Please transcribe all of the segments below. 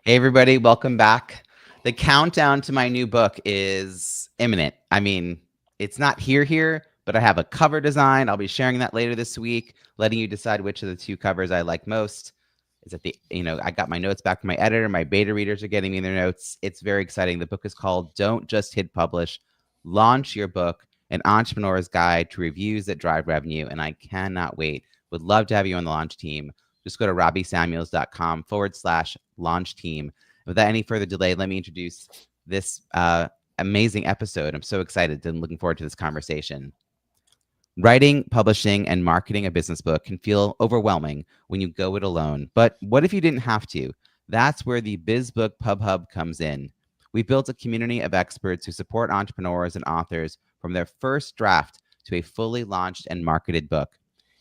Hey, everybody, welcome back. The countdown to my new book is imminent. I mean, it's not here, but I have a cover design. I'll be sharing that later this week, letting you decide which of the two covers I like most. Is that I got my notes back from my editor. My beta readers are getting me their notes. It's very exciting. The book is called Don't Just Hit Publish, Launch Your Book, an entrepreneur's guide to reviews that drive revenue. And I cannot wait. Would love to have you on the launch team. Just go to robbiesamuels.com/launch team. Without any further delay, let me introduce this amazing episode. I'm so excited and looking forward to this conversation. Writing, publishing, and marketing a business book can feel overwhelming when you go it alone. But what if you didn't have to? That's where the Biz Book Pub Hub comes in. We built a community of experts who support entrepreneurs and authors from their first draft to a fully launched and marketed book.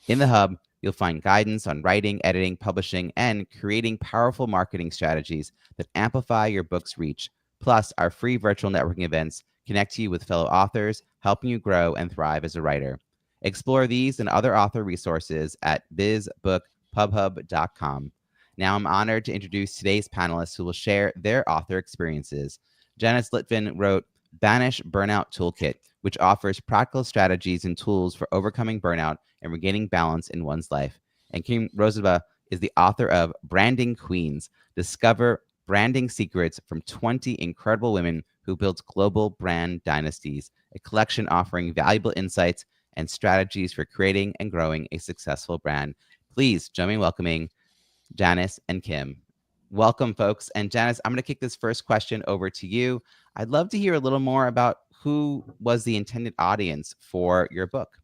In the hub, you'll find guidance on writing, editing, publishing, and creating powerful marketing strategies that amplify your book's reach. Plus, our free virtual networking events connect you with fellow authors, helping you grow and thrive as a writer. Explore these and other author resources at bizbookpubhub.com. Now I'm honored to introduce today's panelists who will share their author experiences. Janice Litvin wrote Banish Burnout Toolkit, which offers practical strategies and tools for overcoming burnout and regaining balance in one's life. And Kim Rozdeba is the author of Branding Queens, Discover Branding Secrets from 20 Incredible Women Who Built Global Brand Dynasties, a collection offering valuable insights and strategies for creating and growing a successful brand. Please join me in welcoming Janice and Kim. Welcome, folks. And Janice, I'm going to kick this first question over to you. I'd love to hear a little more about who was the intended audience for your book.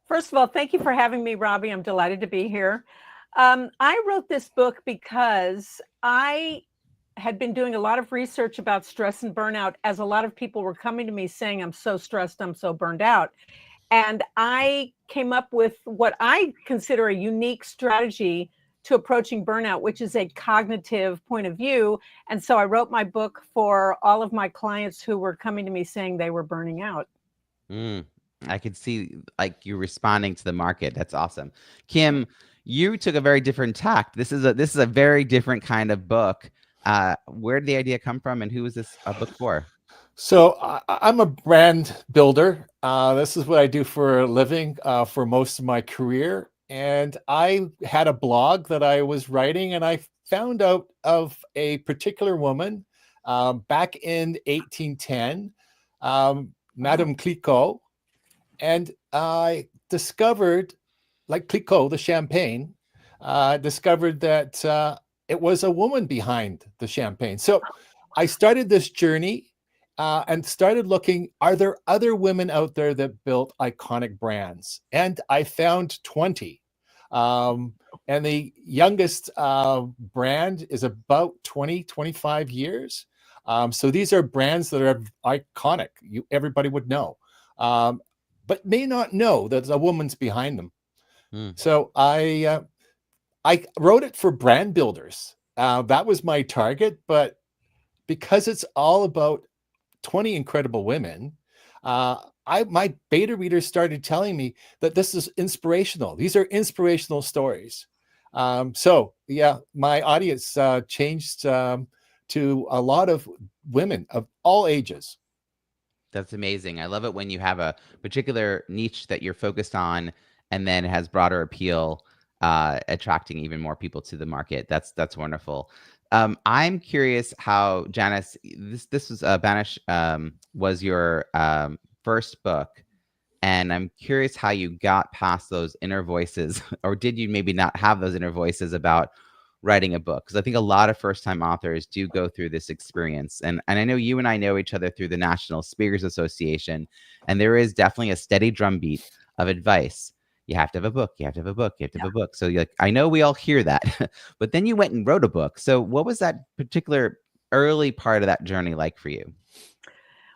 First of all, thank you for having me, Robbie. I'm delighted to be here. I wrote this book because I had been doing a lot of research about stress and burnout, as a lot of people were coming to me saying, I'm so stressed, I'm so burned out. And I came up with what I consider a unique strategy to approaching burnout, which is a cognitive point of view. And so I wrote my book for all of my clients who were coming to me saying they were burning out. I could see like you responding to the market. That's awesome. Kim, you took a very different tact. This is a very different kind of book. Where did the idea come from, and who is this a book for? So I'm a brand builder. This is what I do for a living for most of my career. And I had a blog that I was writing, and I found out of a particular woman back in 1810, Madame Clicquot. And I discovered, like Clicquot, the champagne, discovered that it was a woman behind the champagne. So I started this journey and started looking, are there other women out there that built iconic brands? And I found 20. And the youngest brand is about 20, 25 years. So these are brands that are iconic. Everybody would know, but may not know that a woman's behind them. So I wrote it for brand builders. That was my target, but because it's all about 20 incredible women, my beta readers started telling me that this is inspirational. These are inspirational stories. So yeah, my audience changed to a lot of women of all ages. That's amazing. I love it when you have a particular niche that you're focused on, and then it has broader appeal, attracting even more people to the market. That's wonderful. I'm curious how, Janice, this was Banish was your first book, and I'm curious how you got past those inner voices, or did you maybe not have those inner voices about writing a book? Because I think a lot of first-time authors do go through this experience, and I know you and I know each other through the National Speakers Association, and there is definitely a steady drumbeat of advice. You have to have a book. You have to have a book. You have to have a book. So you're like, I know we all hear that, but then you went and wrote a book. So what was that particular early part of that journey like for you?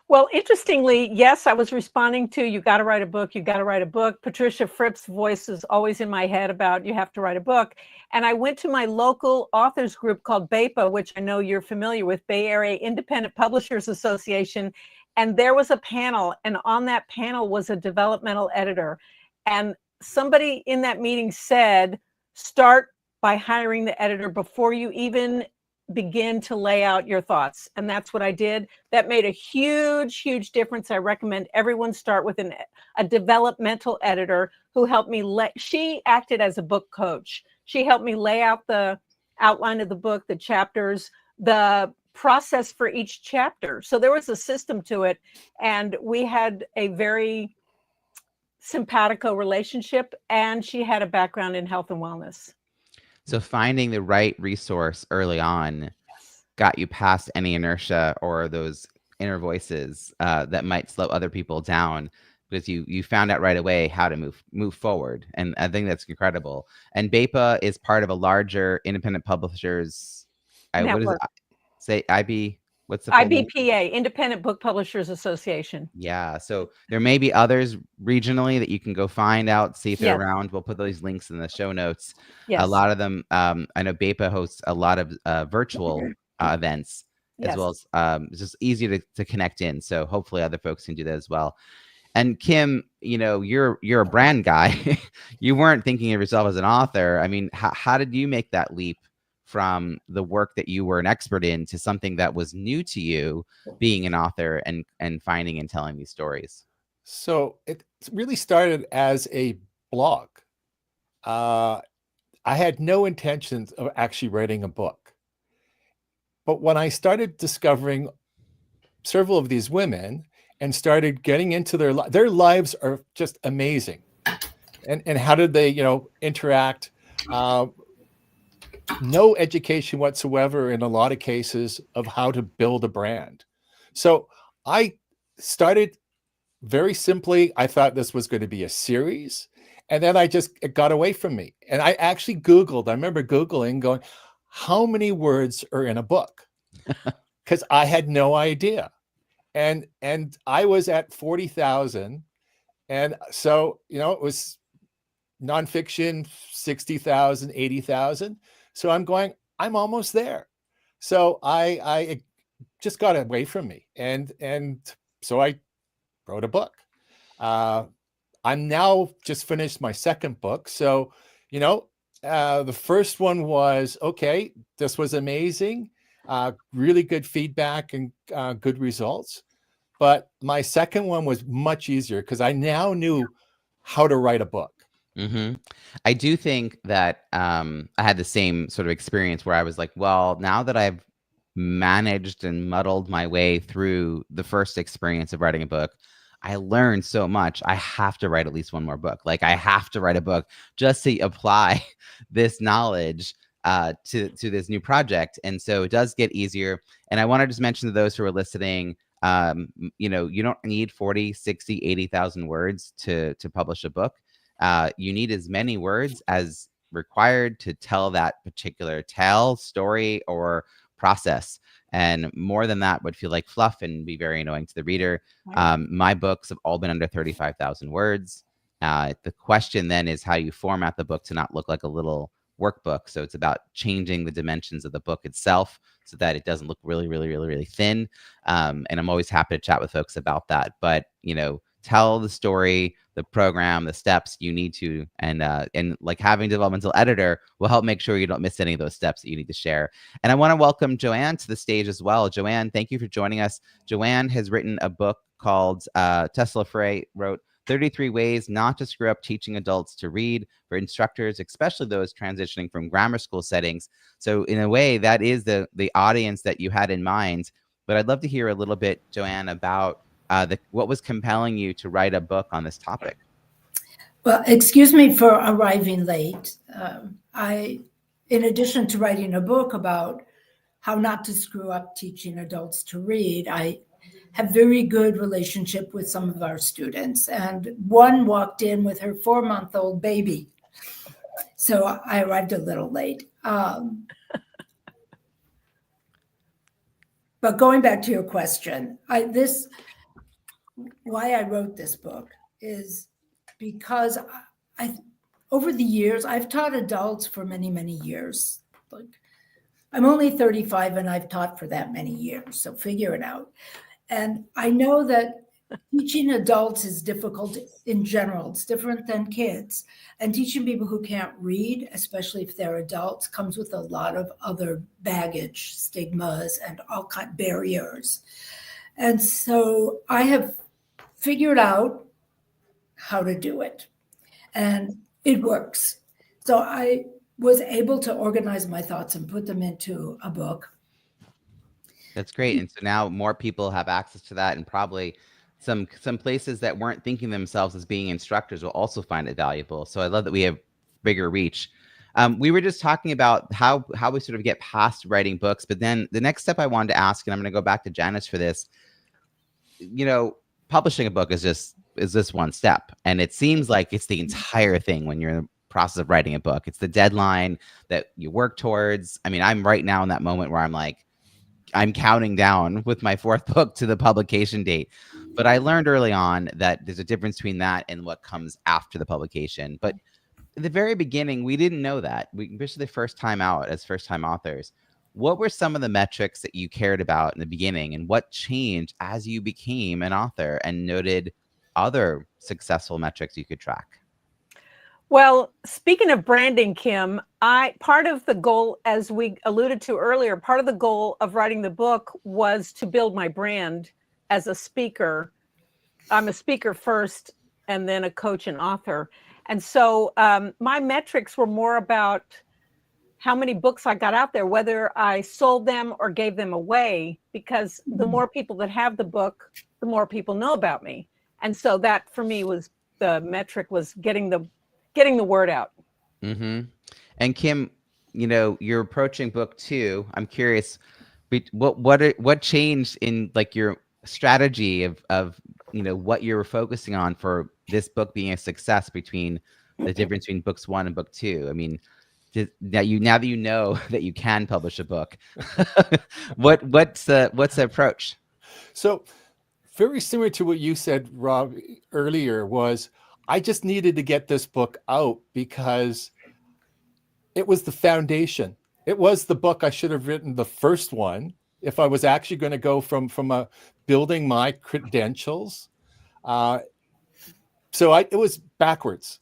Well, interestingly, yes, I was responding to, you got to write a book, you got to write a book. Patricia Fripp's voice is always in my head about you have to write a book. And I went to my local authors group called BAPA, which I know you're familiar with, Bay Area Independent Publishers Association. And there was a panel, and on that panel was a developmental editor. And somebody in that meeting said, start by hiring the editor before you even begin to lay out your thoughts. And that's what I did. That made a huge, huge difference. I recommend everyone start with a developmental editor who helped me. She acted as a book coach. She helped me lay out the outline of the book, the chapters, the process for each chapter. So there was a system to it. And we had a very simpatico relationship. And she had a background in health and wellness. So finding the right resource early on got you past any inertia or those inner voices that might slow other people down, because you found out right away how to move forward. And I think that's incredible. And BEPA is part of a larger independent publishers. What is it? Say IB. What's the full name? IBPA, Independent Book Publishers Association. Yeah. So there may be others regionally that you can go find out, see if they're around. We'll put those links in the show notes. Yes. A lot of them, I know BEPA hosts a lot of virtual events, as well as it's just easy to connect in. So hopefully other folks can do that as well. And Kim, you're a brand guy. You weren't thinking of yourself as an author. I mean, how did you make that leap from the work that you were an expert in to something that was new to you, being an author and finding and telling these stories? So it really started as a blog. I had no intentions of actually writing a book. But when I started discovering several of these women and started getting into their lives are just amazing. And how did they, interact? No education whatsoever in a lot of cases of how to build a brand. So I started very simply. I thought this was going to be a series. And then it got away from me. And I actually Googled, I remember Googling going, how many words are in a book? Because I had no idea. And I was at 40,000. And so, it was nonfiction, 60,000, 80,000. So I'm going, I'm almost there. So it just got away from me. And so I wrote a book. I'm now just finished my second book. So, the first one was, okay, this was amazing. Really good feedback and good results. But my second one was much easier because I now knew how to write a book. Mm-hmm. I do think that I had the same sort of experience where I was like, well, now that I've managed and muddled my way through the first experience of writing a book, I learned so much. I have to write at least one more book. Like, I have to write a book just to apply this knowledge to this new project. And so it does get easier. And I want to just mention to those who are listening, you don't need 40, 60, 80,000 words to publish a book. You need as many words as required to tell that particular tale, story, or process. And more than that would feel like fluff and be very annoying to the reader. My books have all been under 35,000 words. The question then is how you format the book to not look like a little workbook. So it's about changing the dimensions of the book itself so that it doesn't look really, really, really, really thin. And I'm always happy to chat with folks about that. But, tell the story, the program, the steps you need to, and like having a developmental editor will help make sure you don't miss any of those steps that you need to share. And I want to welcome Joanne to the stage as well. Joanne, thank you for joining us. Joanne has written a book called Telser-Frere wrote 33 Ways Not to Screw Up Teaching Adults to Read for Instructors, especially those transitioning from grammar school settings. So in a way, that is the audience that you had in mind. But I'd love to hear a little bit, Joanne, about what was compelling you to write a book on this topic. Well, excuse me for arriving late. In addition to writing a book about how not to screw up teaching adults to read, I have very good relationship with some of our students. And one walked in with her 4-month-old baby. So I arrived a little late. But going back to your question, why I wrote this book is because over the years, I've taught adults for many, many years. I'm only 35 and I've taught for that many years, so figure it out. And I know that Teaching adults is difficult in general. It's different than kids. And teaching people who can't read, especially if they're adults, comes with a lot of other baggage, stigmas, and all kind of barriers. And so I have figured out how to do it, and it works. So I was able to organize my thoughts and put them into a book. That's great. And so now more people have access to that, and probably some places that weren't thinking themselves as being instructors will also find it valuable. So I love that we have bigger reach. We were just talking about how we sort of get past writing books, but then the next step I wanted to ask, and I'm going to go back to Janice for this, publishing a book is this one step. And it seems like it's the entire thing when you're in the process of writing a book. It's the deadline that you work towards. I mean, I'm right now in that moment where I'm counting down with my 4th book to the publication date. But I learned early on that there's a difference between that and what comes after the publication. But at the very beginning, we didn't know that. Especially the first time out as first-time authors. What were some of the metrics that you cared about in the beginning, and what changed as you became an author and noted other successful metrics you could track? Well, speaking of branding, Kim, part of the goal, as we alluded to earlier, part of the goal of writing the book was to build my brand as a speaker. I'm a speaker first, and then a coach and author. And so my metrics were more about how many books I got out there, whether I sold them or gave them away, because the more people that have the book, the more people know about me. And so that for me was the metric, was getting the word out. Mm-hmm. And Kim, you're approaching book 2. I'm curious, what changed in like your strategy of what you're focusing on for this book being a success, between the difference between books 1 and book 2? I mean, now that you know that you can publish a book, what's the approach? So very similar to what you said, Rob, earlier, was I just needed to get this book out because it was the foundation. It was the book I should have written, the first one, if I was actually going to go from building my credentials. It was backwards.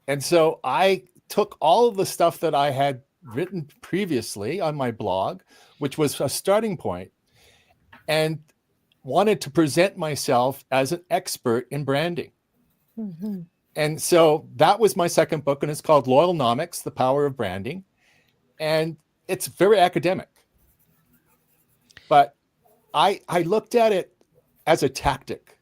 And so I took all of the stuff that I had written previously on my blog, which was a starting point, and wanted to present myself as an expert in branding. Mm-hmm. And so that was my second book, and it's called Loyalnomics, The Power of Branding. And it's very academic. But I looked at it as a tactic.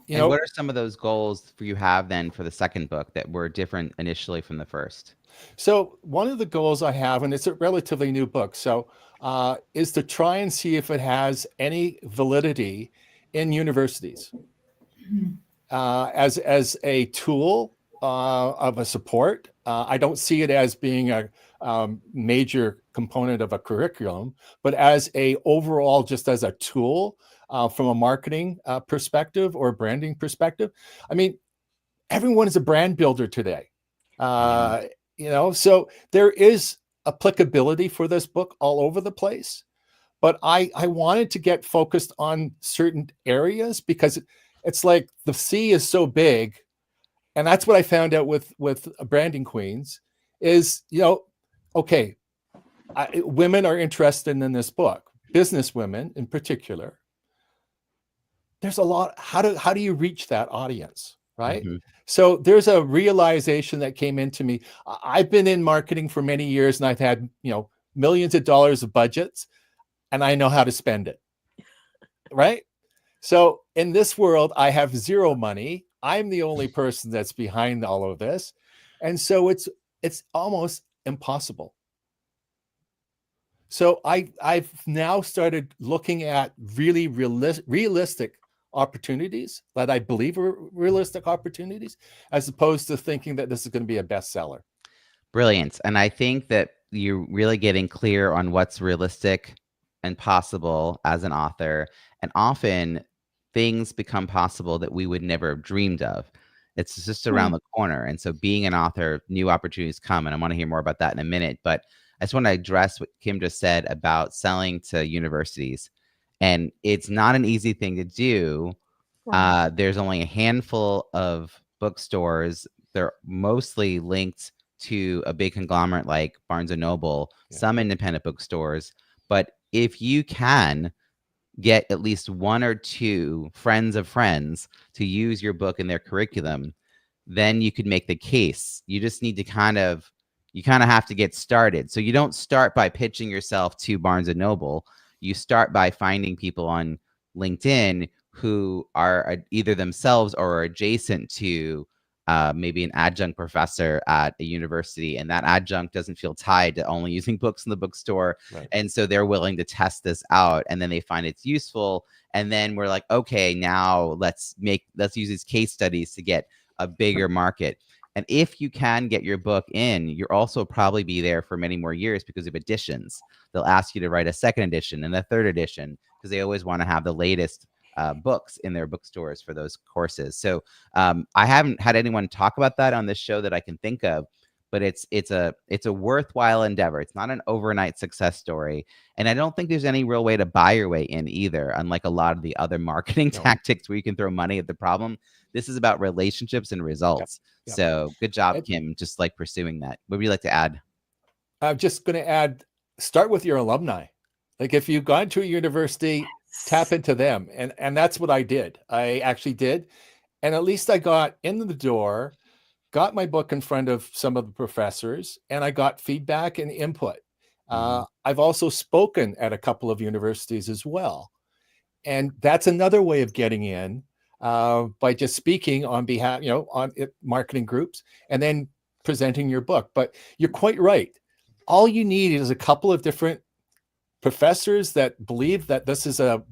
And what are some of those goals you have then for the second book that were different initially from the first? So one of the goals I have, and it's a relatively new book, is to try and see if it has any validity in universities. As a tool of a support. I don't see it as being a major component of a curriculum, but as a overall, just as a tool from a marketing perspective or a branding perspective. I mean, everyone is a brand builder today. So there is applicability for this book all over the place. But I wanted to get focused on certain areas because it's like the sea is so big. And that's what I found out with Branding Queens is, women are interested in this book, business women in particular. There's a lot. How do you reach that audience, right? Mm-hmm. So there's a realization that came into me. I've been in marketing for many years, and I've had millions of dollars of budgets, and I know how to spend it, right? So in this world, I have zero money. I'm the only person that's behind all of this, and so it's almost impossible. So I've now started looking at really realistic opportunities that I believe are realistic opportunities, as opposed to thinking that this is going to be a bestseller. Brilliant. And I think that you're really getting clear on what's realistic and possible as an author. And often things become possible that we would never have dreamed of. It's just around the corner. And so being an author, new opportunities come. And I want to hear more about that in a minute. But I just want to address what Kim just said about selling to universities. And it's not an easy thing to do. Right. There's only a handful of bookstores. They're mostly linked to a big conglomerate like Barnes & Noble, some independent bookstores. But if you can get at least one or two friends of friends to use your book in their curriculum, then you could make the case. You just need to kind of have to get started. So you don't start by pitching yourself to Barnes & Noble. You start by finding people on LinkedIn who are either themselves or adjacent to maybe an adjunct professor at a university, and that adjunct doesn't feel tied to only using books in the bookstore. Right. And so they're willing to test this out, and then they find it's useful. And then we're like, okay, now let's use these case studies to get a bigger market. And if you can get your book in, you'll also probably be there for many more years because of editions. They'll ask you to write a second edition and a third edition because they always want to have the latest books in their bookstores for those courses. So I haven't had anyone talk about that on this show that I can think of, but it's a worthwhile endeavor. It's not an overnight success story. And I don't think there's any real way to buy your way in either, unlike a lot of the other marketing tactics where you can throw money at the problem. This is about relationships and results. Yep. So good job, Kim, just like pursuing that. What would you like to add? I'm just going to add, start with your alumni. Like if you've gone to a university, tap into them. And that's what I did. I actually did. And at least I got in the door, got my book in front of some of the professors, and I got feedback and input. I've also spoken at a couple of universities as well. And that's another way of getting in by just speaking on behalf, on marketing groups and then presenting your book. But you're quite right. All you need is a couple of different professors that believe that this is a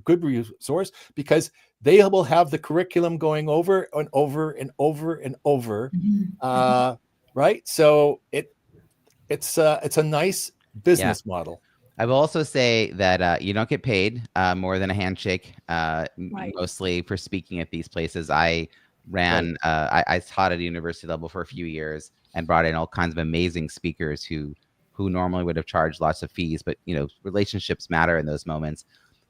good resource, because they will have the curriculum going over and over and over and over. Right. So it's a nice business model. I will also say that you don't get paid more than a handshake, mostly for speaking at these places. I ran, I taught at a university level for a few years and brought in all kinds of amazing speakers who normally would have charged lots of fees, but relationships matter in those moments.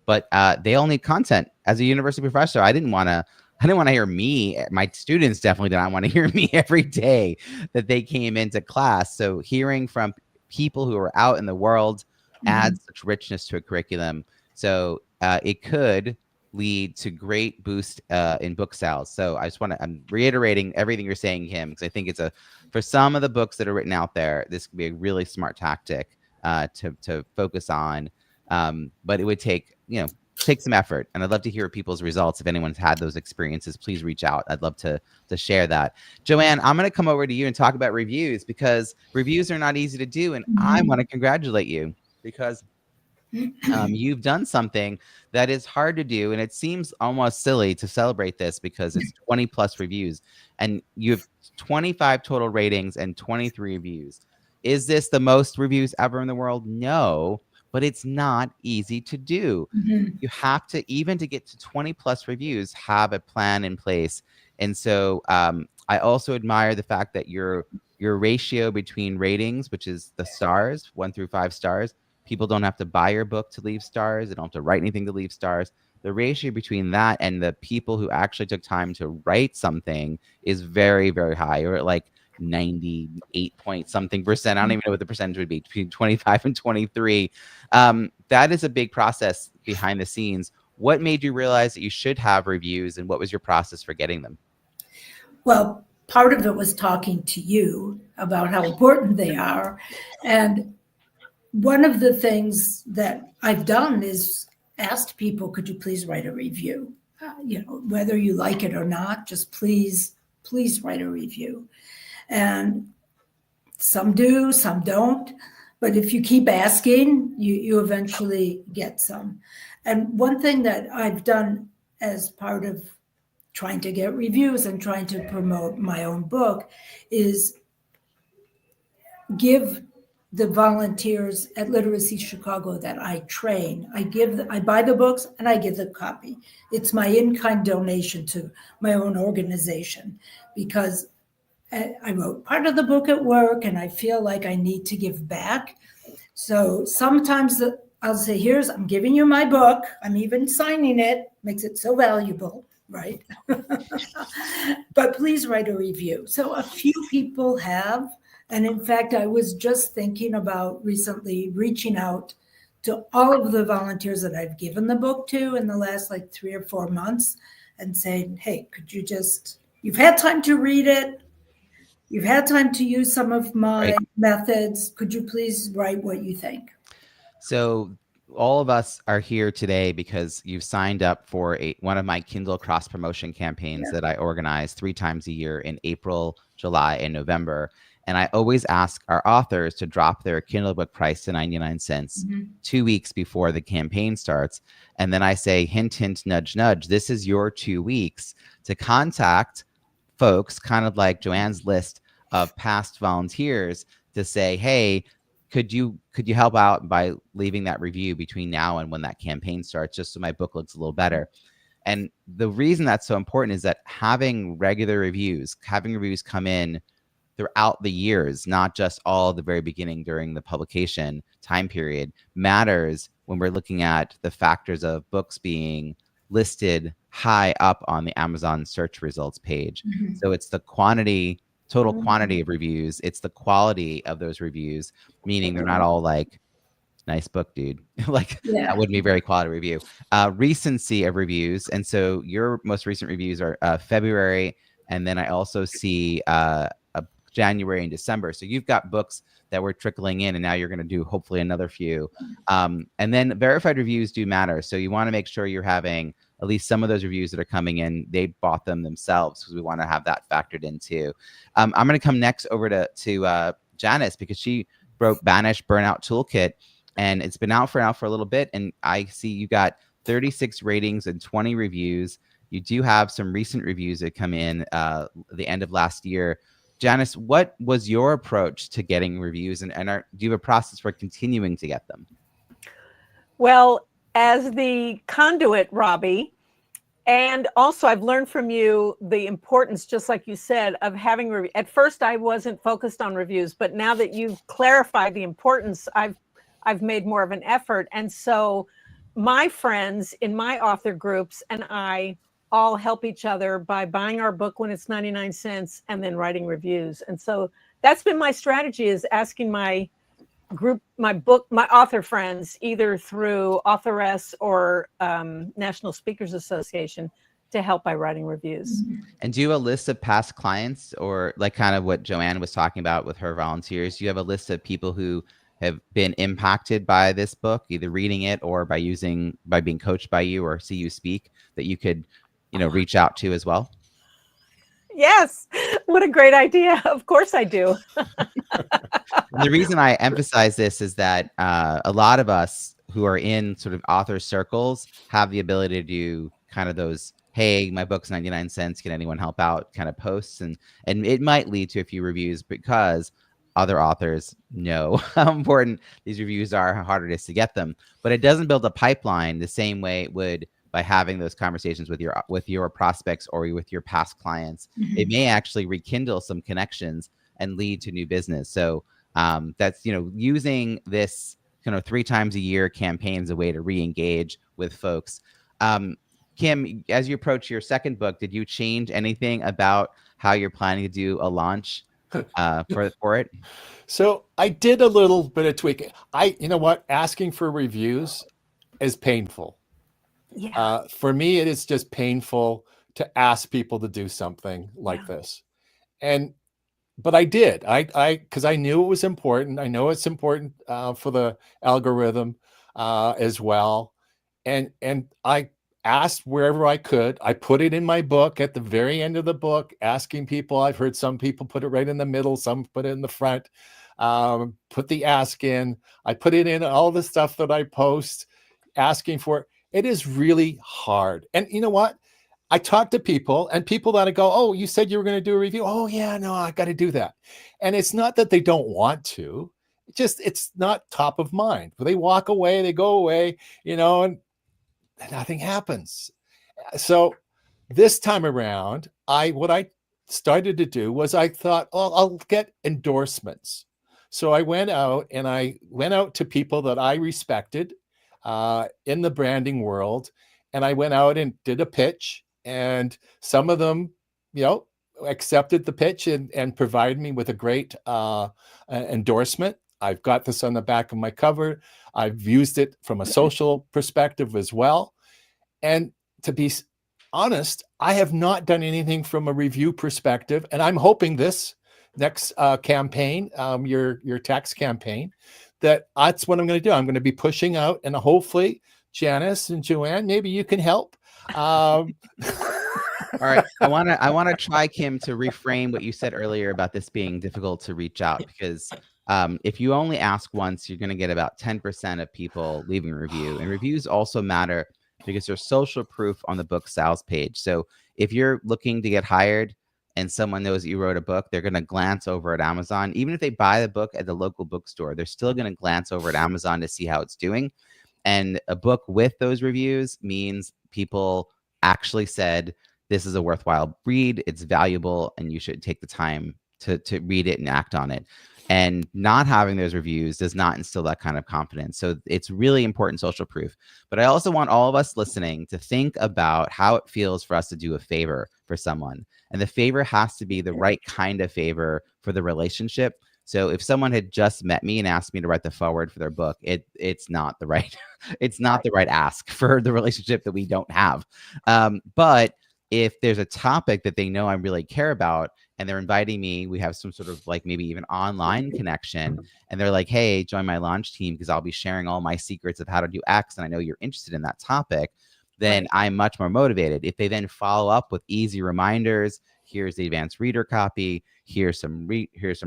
But they all need content. As a university professor, I didn't want to hear me. My students definitely did not want to hear me every day that they came into class. So hearing from people who are out in the world adds such richness to a curriculum. So it could lead to great boost in book sales. So I'm reiterating everything you're saying, Kim, because I think for some of the books that are written out there, this could be a really smart tactic to focus on. But it would take some effort, and I'd love to hear people's results. If anyone's had those experiences, please reach out. I'd love to share that. Joanne, I'm going to come over to you and talk about reviews, because reviews are not easy to do, and I want to congratulate you because you've done something that is hard to do, and it seems almost silly to celebrate this because it's 20 plus reviews, and you have 25 total ratings and 23 reviews. Is this the most reviews ever in the world? No, but it's not easy to do. You have to, even to get to 20 plus reviews, have a plan in place. And so I also admire the fact that your ratio between ratings, which is the stars, 1 through 5 stars, people don't have to buy your book to leave stars. They don't have to write anything to leave stars. The ratio between that and the people who actually took time to write something is very, very high. Or at like 98 point something percent. I don't even know what the percentage would be, between 25 and 23. That is a big process behind the scenes. What made you realize that you should have reviews, and what was your process for getting them? Well, part of it was talking to you about how important they are. And one of the things that I've done is asked people, could you please write a review? Whether you like it or not, just please write a review. And some do, some don't. But if you keep asking, you eventually get some. And one thing that I've done as part of trying to get reviews and trying to promote my own book is give the volunteers at Literacy Chicago that I train, I buy the books and I give the copy. It's my in-kind donation to my own organization, because I wrote part of the book at work and I feel like I need to give back. So sometimes I'll say, I'm giving you my book. I'm even signing it, makes it so valuable, right? But please write a review. So a few people have. And in fact, I was just thinking about recently reaching out to all of the volunteers that I've given the book to in the last like 3 or 4 months and saying, hey, could you you've had time to read it. You've had time to use some of my methods. Could you please write what you think? So all of us are here today because you've signed up for one of my Kindle cross promotion campaigns that I organize 3 times a year in April, July, and November. And I always ask our authors to drop their Kindle book price to 99 cents 2 weeks before the campaign starts. And then I say, hint, hint, nudge, nudge, this is your 2 weeks to contact folks, kind of like Joanne's list of past volunteers, to say, hey, could you help out by leaving that review between now and when that campaign starts, just so my book looks a little better. And the reason that's so important is that having regular reviews, having reviews come in throughout the years, not just all at the very beginning during the publication time period, matters when we're looking at the factors of books being listed high up on the Amazon search results page. So it's the total quantity of reviews. It's the quality of those reviews, meaning they're not all like, nice book, dude. That wouldn't be a very quality review. Recency of reviews. And so your most recent reviews are February. And then I also see January and December. So you've got books that were trickling in, and now you're going to do hopefully another few. And then verified reviews do matter. So you want to make sure you're having at least some of those reviews that are coming in, they bought them themselves, because we want to have that factored in too. I'm going to come next over to Janice, because she wrote Banish Burnout Toolkit, and it's been out for a little bit. And I see you got 36 ratings and 20 reviews. You do have some recent reviews that come in the end of last year. Janice, what was your approach to getting reviews, and do you have a process for continuing to get them? Well, as the conduit, Robbie, and also I've learned from you the importance, just like you said, of having reviews. At first, I wasn't focused on reviews, but now that you've clarified the importance, I've made more of an effort. And so my friends in my author groups and I all help each other by buying our book when it's 99 cents and then writing reviews. And so that's been my strategy, is asking my group, my author friends, either through Authoress or National Speakers Association, to help by writing reviews. And do you have a list of past clients, or like kind of what Joanne was talking about with her volunteers? Do you have a list of people who have been impacted by this book, either reading it or by being coached by you or see you speak, that you could reach out to as well? Yes. What a great idea. Of course I do. The reason I emphasize this is that a lot of us who are in sort of author circles have the ability to do kind of those, hey, my book's 99 cents, can anyone help out kind of posts. And it might lead to a few reviews, because other authors know how important these reviews are, how hard it is to get them. But it doesn't build a pipeline the same way it would by having those conversations with your prospects or with your past clients. It may actually rekindle some connections and lead to new business. So that's, using this kind of 3 times a year campaign as a way to re-engage with folks. Kim, as you approach your second book, did you change anything about how you're planning to do a launch for it? So I did a little bit of tweaking. Asking for reviews is painful. Yeah. For me, it is just painful to ask people to do something like this. But I did, because I knew it was important. I know it's important for the algorithm as well. And I asked wherever I could. I put it in my book at the very end of the book, asking people. I've heard some people put it right in the middle, some put it in the front, put the ask in. I put it in all the stuff that I post, asking for it. It is really hard. And you know what? I talk to people, and people that I go, oh, you said you were going to do a review. Oh yeah, no, I got to do that. And it's not that they don't want to, it's not top of mind. But they walk away, they go away, and nothing happens. So this time around, what I started to do was I thought, oh, I'll get endorsements. So I went out to people that I respected in the branding world. And I went out and did a pitch, and some of them, accepted the pitch and provided me with a great endorsement. I've got this on the back of my cover. I've used it from a social perspective as well. And to be honest, I have not done anything from a review perspective. And I'm hoping this next campaign, your tax campaign, that's what I'm going to do. I'm going to be pushing out, and hopefully Janice and Joanne, maybe you can help. All right. I want to try, Kim, to reframe what you said earlier about this being difficult to reach out, because if you only ask once, you're going to get about 10% of people leaving a review. And reviews also matter because there's social proof on the book sales page. So if you're looking to get hired and someone knows that you wrote a book, they're going to glance over at Amazon. Even if they buy the book at the local bookstore, they're still going to glance over at Amazon to see how it's doing. And a book with those reviews means people actually said, this is a worthwhile read, it's valuable, and you should take the time to read it and act on it. And not having those reviews does not instill that kind of confidence. So it's really important social proof. But I also want all of us listening to think about how it feels for us to do a favor for someone. And the favor has to be the right kind of favor for the relationship. So if someone had just met me and asked me to write the foreword for their book, it's not the right it's not the right ask for the relationship that we don't have. But if there's a topic that they know I really care about and they're inviting me, we have some sort of like maybe even online connection, and they're like, hey, join my launch team because I'll be sharing all my secrets of how to do X, and I know you're interested in that topic, then I'm much more motivated. If they then follow up with easy reminders, here's the advanced reader copy, here's some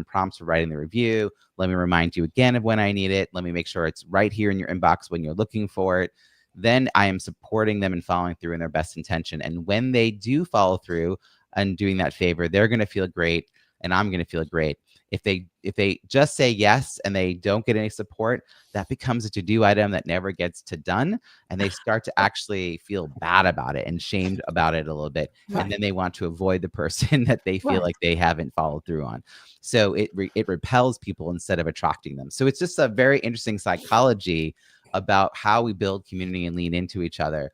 prompts for writing the review, let me remind you again of when I need it, let me make sure it's right here in your inbox when you're looking for it, then I am supporting them and following through in their best intention. And when they do follow through and doing that favor, they're going to feel great, and I'm going to feel great. If they just say yes and they don't get any support, that becomes a to-do item that never gets to done, and they start to actually feel bad about it and shamed about it a little bit. Right. And then they want to avoid the person that they feel like they haven't followed through on. So it repels people instead of attracting them. So it's just a very interesting psychology about how we build community and lean into each other.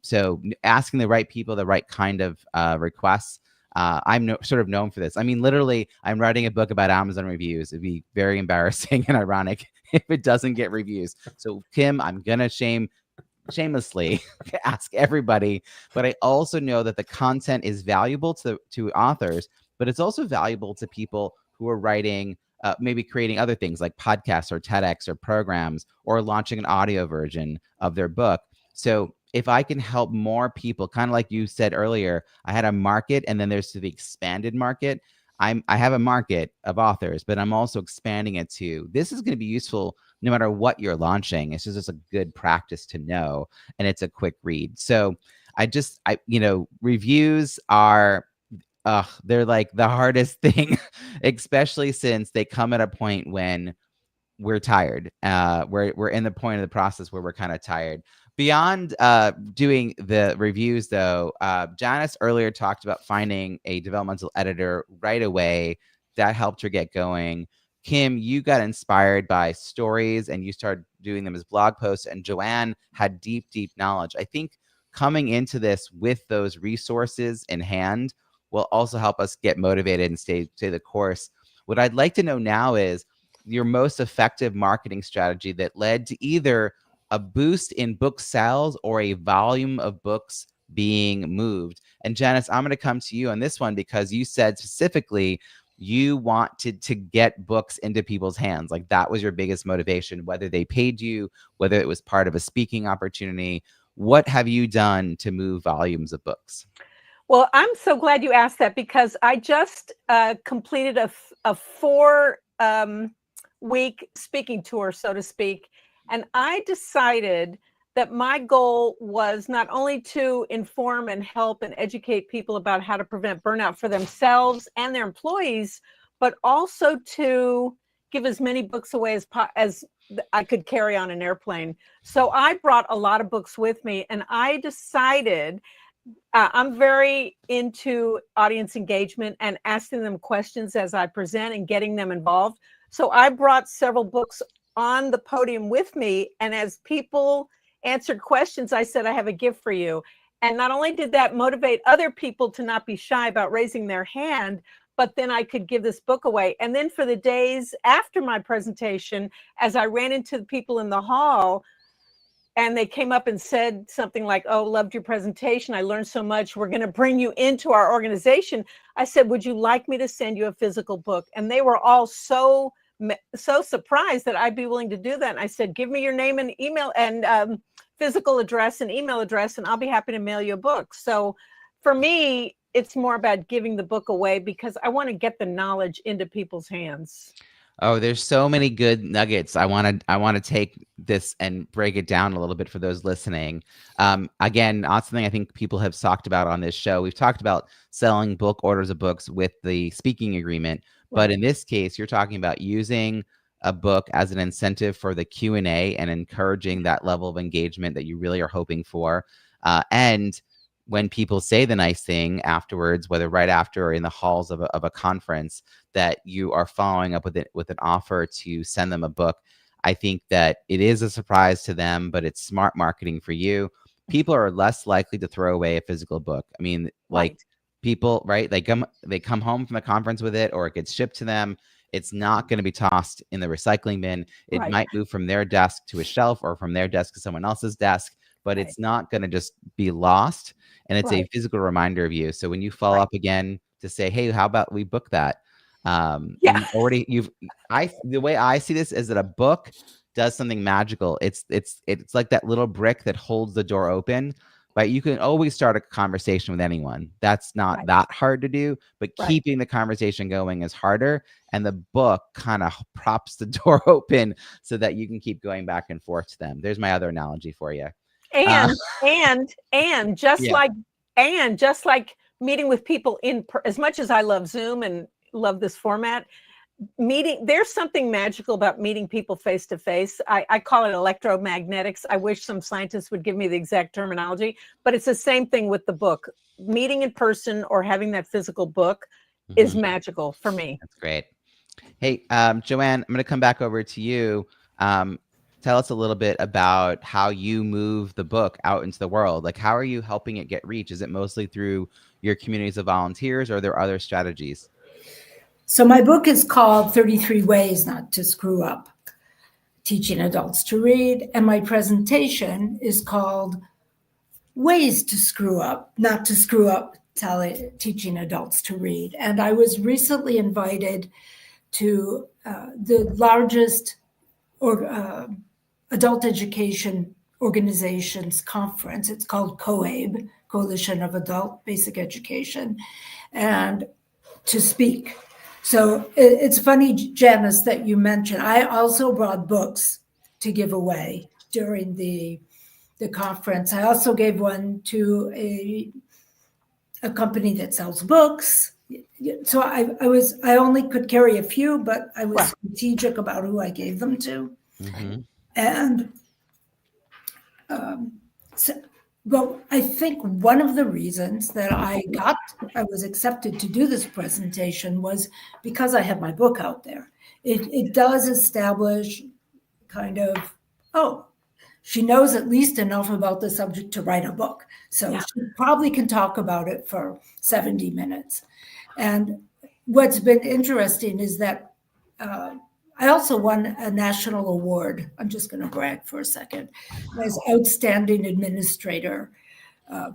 So asking the right people, the right kind of requests. I'm sort of known for this. I mean, literally, I'm writing a book about Amazon reviews. It'd be very embarrassing and ironic if it doesn't get reviews. So Kim, I'm going to shamelessly ask everybody, but I also know that the content is valuable to authors, but it's also valuable to people who are writing, maybe creating other things like podcasts or TEDx or programs, or launching an audio version of their book. So if I can help more people, kind of like you said earlier, I had a market and then there's the expanded market. I have a market of authors, but I'm also expanding it to, this is going to be useful no matter what you're launching. It's just a good practice to know, and it's a quick read. So reviews are, they're like the hardest thing, especially since they come at a point when we're tired. We're in the point of the process where we're kind of tired. Beyond doing the reviews, though, Janice earlier talked about finding a developmental editor right away. That helped her get going. Kim, you got inspired by stories and you started doing them as blog posts. And Joanne had deep, deep knowledge. I think coming into this with those resources in hand will also help us get motivated and stay the course. What I'd like to know now is your most effective marketing strategy that led to either a boost in book sales or a volume of books being moved. And Janice, I'm going to come to you on this one because you said specifically you wanted to get books into people's hands. Like that was your biggest motivation, whether they paid you, whether it was part of a speaking opportunity. What have you done to move volumes of books? Well, I'm so glad you asked that because I just completed a 4-week speaking tour, so to speak. And I decided that my goal was not only to inform and help and educate people about how to prevent burnout for themselves and their employees, but also to give as many books away as I could carry on an airplane. So I brought a lot of books with me, and I decided I'm very into audience engagement and asking them questions as I present and getting them involved. So I brought several books on the podium with me. And as people answered questions, I said, I have a gift for you. And not only did that motivate other people to not be shy about raising their hand, but then I could give this book away. And then for the days after my presentation, as I ran into the people in the hall, and they came up and said something like, oh, loved your presentation. I learned so much. We're going to bring you into our organization. I said, would you like me to send you a physical book? And they were all so surprised that I'd be willing to do that. And I said, give me your name and email and physical address and email address, and I'll be happy to mail you a book. So for me, it's more about giving the book away because I want to get the knowledge into people's hands. Oh, there's so many good nuggets. I want to take this and break it down a little bit for those listening. Again, not something I think people have talked about on this show. We've talked about selling bulk orders of books with the speaking agreement, but in this case, you're talking about using a book as an incentive for the Q&A and encouraging that level of engagement that you really are hoping for. And when people say the nice thing afterwards, whether right after or in the halls of a conference, that you are following up with it with an offer to send them a book. I think that it is a surprise to them, but it's smart marketing for you. People are less likely to throw away a physical book. I mean, like people, right? They come home from the conference with it, or it gets shipped to them. It's not going to be tossed in the recycling bin. It might move from their desk to a shelf or from their desk to someone else's desk, but it's not going to just be lost. And it's a physical reminder of you. So when you follow up again to say, hey, how about we book that? And the way I see this is that a book does something magical. It's like that little brick that holds the door open, but you can always start a conversation with anyone. That's not that hard to do, but keeping the conversation going is harder. And the book kind of props the door open so that you can keep going back and forth to them. There's my other analogy for you. And just like meeting with people as much as I love Zoom and love this format, there's something magical about meeting people face to face. I call it electromagnetics. I wish some scientists would give me the exact terminology, but it's the same thing with the book. Meeting in person or having that physical book is magical for me. That's great. Hey, Joanne, I'm going to come back over to you. Tell us a little bit about how you move the book out into the world. Like, how are you helping it get reach? Is it mostly through your communities of volunteers, or are there other strategies? So my book is called 33 Ways Not to Screw Up, Teaching Adults to Read. And my presentation is called Ways to Screw Up, Not to Screw Up, Teaching Adults to Read. And I was recently invited to the largest adult education organizations conference. It's called COABE, Coalition of Adult Basic Education, and to speak. So it's funny, Janice, that you mentioned. I also brought books to give away during the conference. I also gave one to a company that sells books. So I only could carry a few, but I was strategic about who I gave them to. And well, I think one of the reasons that I was accepted to do this presentation was because I have my book out there. It does establish kind of, she knows at least enough about the subject to write a book. So she probably can talk about it for 70 minutes. And what's been interesting is that I also won a national award. I'm just going to brag for a second, as outstanding administrator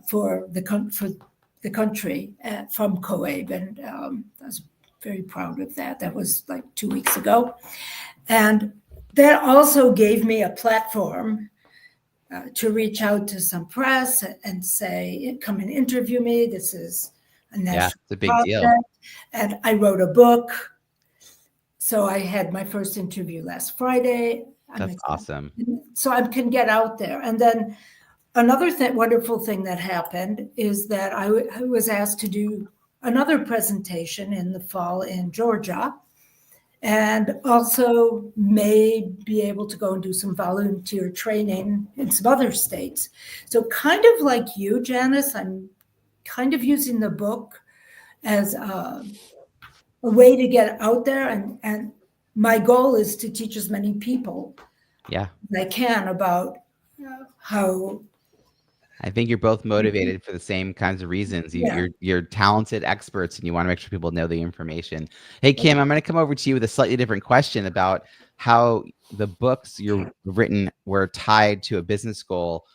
for the country from COABE, and I was very proud of that. That was like 2 weeks ago, and that also gave me a platform to reach out to some press and say, "Come and interview me. This is a national it's a big project." deal. And I wrote a book. So I had my first interview last Friday. That's awesome. So I can get out there. And then another wonderful thing that happened is that I was asked to do another presentation in the fall in Georgia, and also may be able to go and do some volunteer training in some other states. So kind of like you, Janice, I'm kind of using the book as a way to get out there and my goal is to teach as many people Yeah. as I can about how. I think you're both motivated for the same kinds of reasons. You're talented experts, and you want to make sure people know the information. Hey, Kim, I'm going to come over to you with a slightly different question about how the books you've written were tied to a business goal.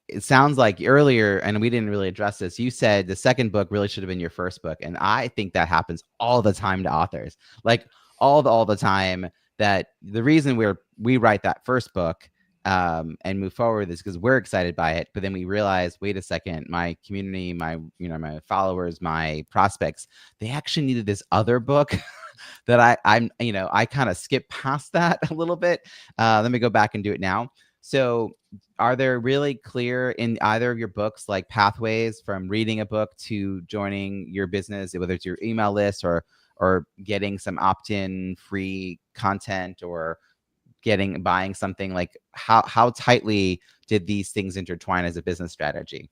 It sounds like earlier, and we didn't really address this, you said the second book really should have been your first book. And I think that happens all the time to authors, like all the time, that the reason we write that first book and move forward is because we're excited by it. But then we realize, wait a second, my community, my followers, my prospects, they actually needed this other book that I kind of skipped past that a little bit. Let me go back and do it now. So are there really clear in either of your books, like pathways from reading a book to joining your business, whether it's your email list or getting some opt-in free content or buying something? Like how tightly did these things intertwine as a business strategy?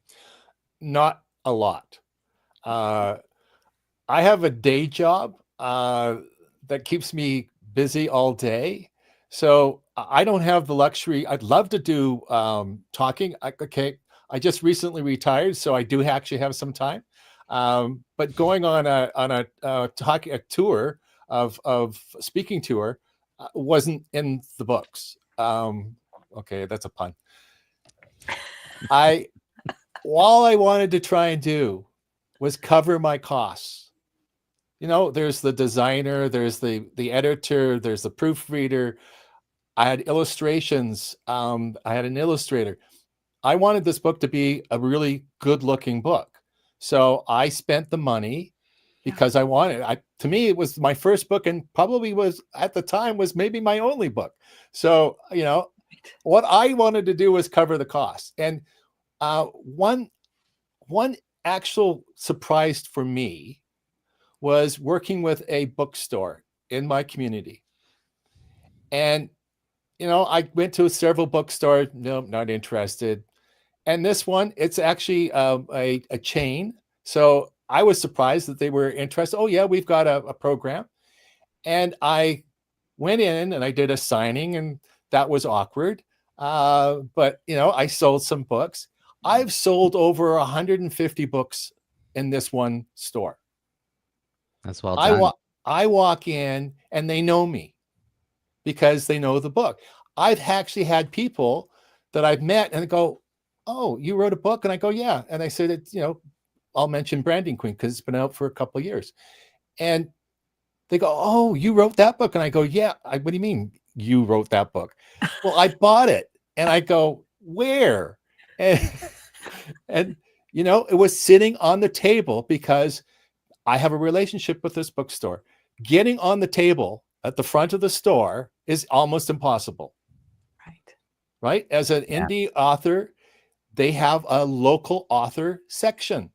Not a lot. I have a day job that keeps me busy all day. So I don't have the luxury. I'd love to do talking. I just recently retired, so I do actually have some time. But going on a tour of speaking tour wasn't in the books. Okay, that's a pun. All I wanted to try and do was cover my costs. There's the designer, there's the editor, there's the proofreader. I had illustrations. I had an illustrator. I wanted this book to be a really good looking book. So I spent the money because I wanted it. To me, it was my first book, and probably was at the time was maybe my only book. So, what I wanted to do was cover the cost. And one actual surprise for me was working with a bookstore in my community. And, I went to several bookstores. No, not interested. And this one, it's actually a chain. So I was surprised that they were interested. Oh, yeah, we've got a program. And I went in and I did a signing, and that was awkward. But, I sold some books. I've sold over 150 books in this one store. That's well done. I walk in and they know me because they know the book. I've actually had people that I've met and go, "Oh, you wrote a book?" And I go, "Yeah." And I said, "It's, I'll mention Branding Queen because it's been out for a couple of years." And they go, "Oh, you wrote that book?" And I go, "Yeah." What do you mean you wrote that book? Well, I bought it. And I go, "Where?" And it was sitting on the table because I have a relationship with this bookstore. Getting on the table at the front of the store is almost impossible. Right? As an indie author, they have a local author section.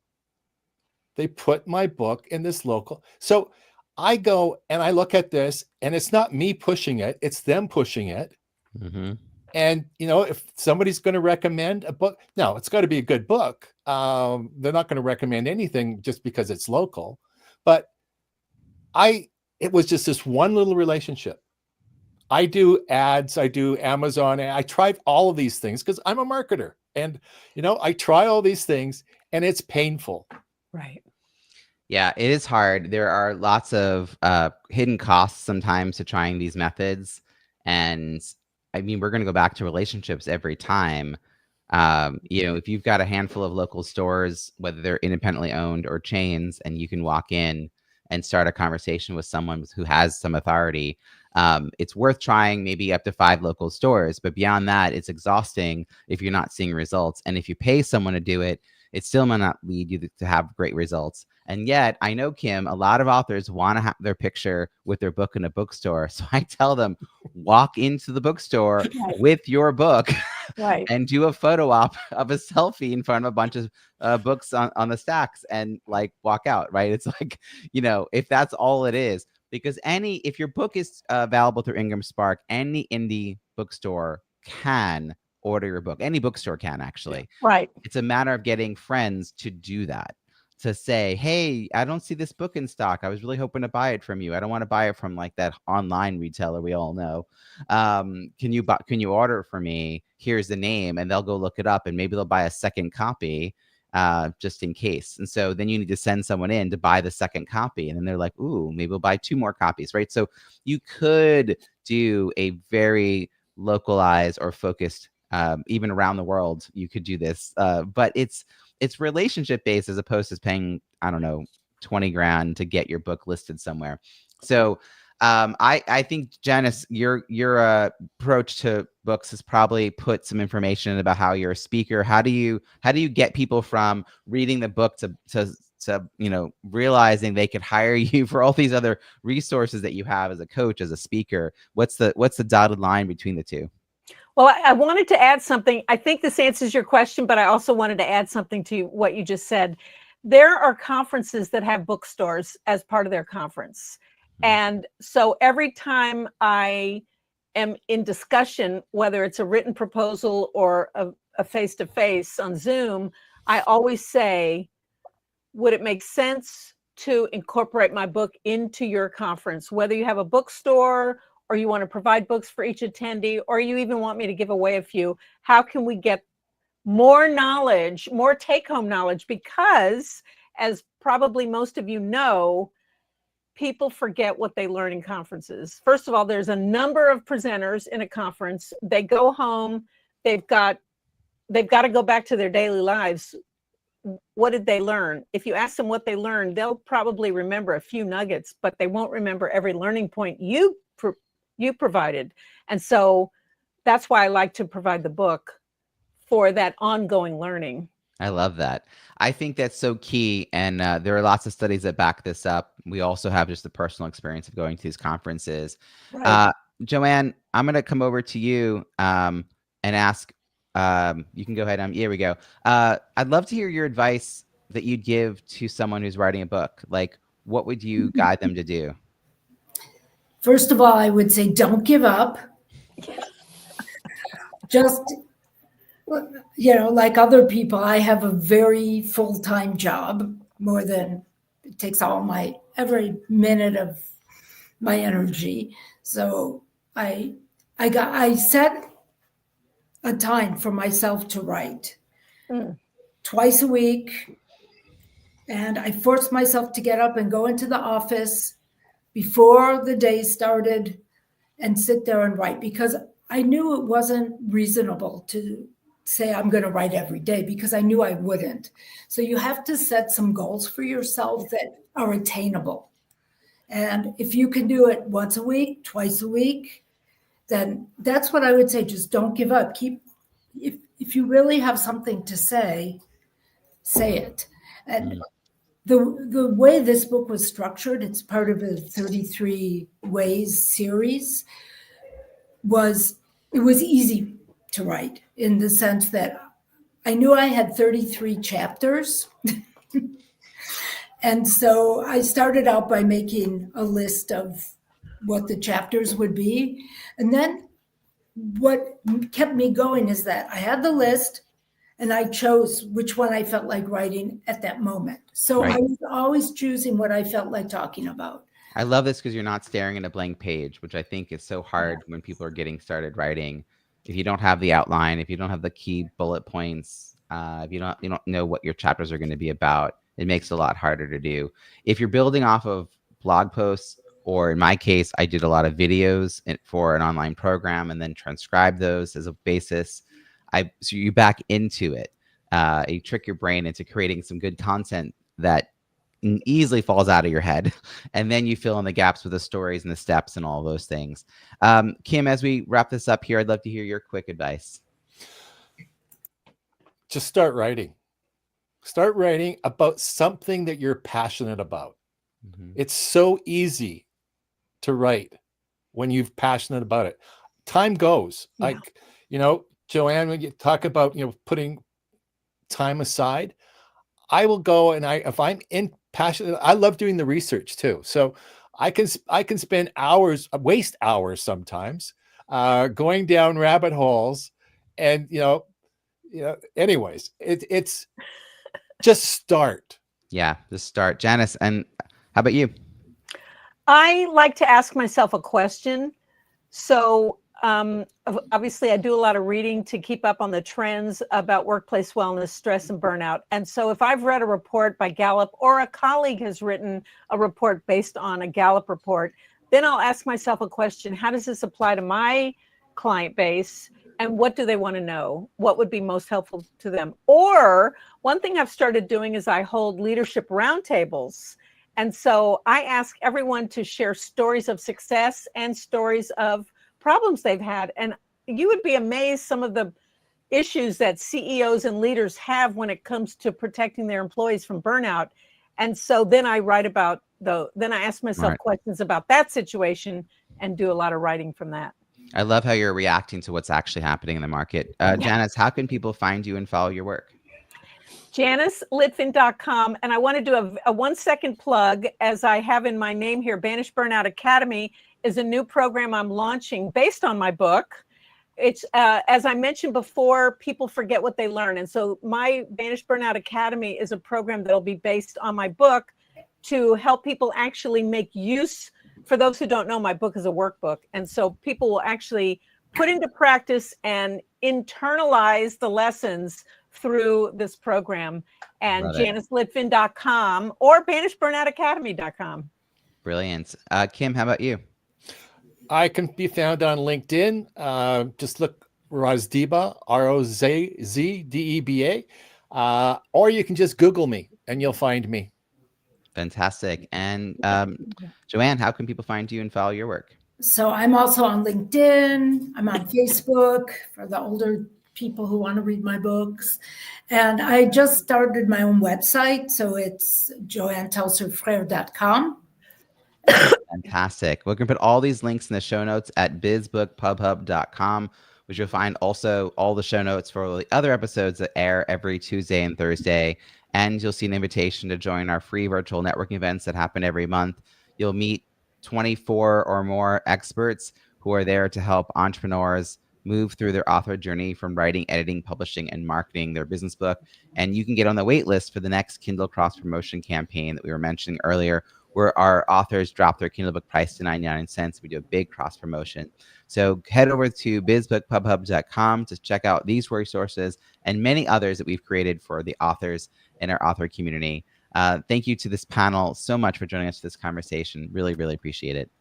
They put my book in this local. So I go and I look at this, and it's not me pushing it, it's them pushing it. Mm-hmm. And, if somebody's going to recommend a book, no, it's got to be a good book. They're not going to recommend anything just because it's local. But it was just this one little relationship. I do ads, I do Amazon, and I try all of these things because I'm a marketer. And, I try all these things, and it's painful. Right. Yeah, it is hard. There are lots of hidden costs sometimes to trying these methods. And I mean, we're going to go back to relationships every time. If you've got a handful of local stores, whether they're independently owned or chains, and you can walk in and start a conversation with someone who has some authority, it's worth trying maybe up to 5 local stores. But beyond that, it's exhausting if you're not seeing results. And if you pay someone to do it, it still might not lead you to have great results. And yet, I know, Kim, a lot of authors want to have their picture with their book in a bookstore. So I tell them, walk into the bookstore with your book and do a photo op of a selfie in front of a bunch of books on the stacks and walk out, right? It's like, if that's all it is. Because if your book is available through Ingram Spark, any indie bookstore can order your book. Any bookstore can, actually. Right. It's a matter of getting friends to do that. to say, hey, I don't see this book in stock. I was really hoping to buy it from you. I don't want to buy it from like that online retailer we all know. Can you order it for me? Here's the name, and they'll go look it up, and maybe they'll buy a second copy just in case. And so then you need to send someone in to buy the second copy, and then they're like, ooh, maybe we'll buy 2 more copies, right? So you could do a very localized or focused, even around the world, you could do this, but it's relationship based as opposed to paying, I don't know, 20 grand to get your book listed somewhere. So I think, Janice, your approach to books has probably put some information about how you're a speaker. How do you get people from reading the book to realizing they could hire you for all these other resources that you have as a coach, as a speaker? What's the dotted line between the two? Well, I wanted to add something. I think this answers your question, but I also wanted to add something to what you just said. There are conferences that have bookstores as part of their conference. And so every time I am in discussion, whether it's a written proposal or a face-to-face on Zoom, I always say, would it make sense to incorporate my book into your conference, whether you have a bookstore or you want to provide books for each attendee, or you even want me to give away a few? How can we get more knowledge, more take-home knowledge? Because, as probably most of you know, people forget what they learn in conferences. First of all, there's a number of presenters in a conference. They go home, they've got to go back to their daily lives. What did they learn? If you ask them what they learned, they'll probably remember a few nuggets, but they won't remember every learning point you provided. And so that's why I like to provide the book for that ongoing learning. I love that. I think that's so key. And there are lots of studies that back this up. We also have just the personal experience of going to these conferences. Right. Joanne, I'm going to come over to you and ask, you can go ahead. Here we go. I'd love to hear your advice that you'd give to someone who's writing a book. Like, what would you guide them to do? First of all, I would say don't give up. Just, like other people, I have a very full-time job, more than it takes every minute of my energy. So I set a time for myself to write twice a week. And I forced myself to get up and go into the office before the day started and sit there and write, because I knew it wasn't reasonable to say I'm going to write every day, because I knew I wouldn't. So you have to set some goals for yourself that are attainable. And if you can do it once a week, twice a week, then that's what I would say. Just don't give up. If you really have something to say it. And the way this book was structured, it's part of a 33 Ways series, it was easy to write, in the sense that I knew I had 33 chapters. And so I started out by making a list of what the chapters would be. And then what kept me going is that I had the list and I chose which one I felt like writing at that moment. So Right. I was always choosing what I felt like talking about. I love this because you're not staring at a blank page, which I think is so hard when people are getting started writing. If you don't have the outline, if you don't have the key bullet points, if you don't know what your chapters are going to be about, it makes it a lot harder to do. If you're building off of blog posts, or in my case, I did a lot of videos for an online program and then transcribe those as a basis. So you back into it. You trick your brain into creating some good content that easily falls out of your head, and then you fill in the gaps with the stories and the steps and all those things. Kim, as we wrap this up here, I'd love to hear your quick advice. Just start writing. Start writing about something that you're passionate about. Mm-hmm. It's so easy to write when you're passionate about it. Time goes. Yeah. Joanne, when you talk about, putting time aside, I will go and if I'm passionate, I love doing the research too. So I can spend hours, waste hours sometimes, going down rabbit holes, and anyways, it's just start. Yeah, just start. Janice, and how about you? I like to ask myself a question. So obviously I do a lot of reading to keep up on the trends about workplace wellness, stress, and burnout. And so if I've read a report by Gallup or a colleague has written a report based on a Gallup report, then I'll ask myself a question. How does this apply to my client base? And what do they want to know? What would be most helpful to them? Or one thing I've started doing is I hold leadership roundtables. And so I ask everyone to share stories of success and stories of problems they've had. And you would be amazed some of the issues that CEOs and leaders have when it comes to protecting their employees from burnout. And so then I write about then I ask myself questions about that situation and do a lot of writing from that. I love how you're reacting to what's actually happening in the market. Janice, how can people find you and follow your work? JaniceLitvin.com. And I want to do a 1-second plug, as I have in my name here. Banish Burnout Academy is a new program I'm launching based on my book. It's, as I mentioned before, people forget what they learn. And so my Banish Burnout Academy is a program that'll be based on my book to help people actually make use. For those who don't know, my book is a workbook. And so people will actually put into practice and internalize the lessons through this program. And JaniceLitvin.com or BanishBurnoutAcademy.com. Brilliant. Kim, how about you? I can be found on LinkedIn. Just look Rozdeba, Rozdeba, or you can just Google me and you'll find me. Fantastic. And Joanne, how can people find you and follow your work? So I'm also on LinkedIn. I'm on Facebook for the older people who want to read my books. And I just started my own website. So it's JoanneTelser-Frere.com. Fantastic. We can put all these links in the show notes at bizbookpubhub.com, which you'll find also all the show notes for all the other episodes that air every Tuesday and Thursday. And you'll see an invitation to join our free virtual networking events that happen every month. You'll meet 24 or more experts who are there to help entrepreneurs move through their author journey from writing, editing, publishing, and marketing their business book. And you can get on the wait list for the next Kindle cross promotion campaign that we were mentioning earlier, where our authors drop their Kindle book price to 99 cents. We do a big cross promotion. So head over to bizbookpubhub.com to check out these resources and many others that we've created for the authors in our author community. Thank you to this panel so much for joining us for this conversation. Really, really appreciate it.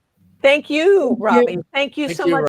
Thank you, Robbie. Thank you so much.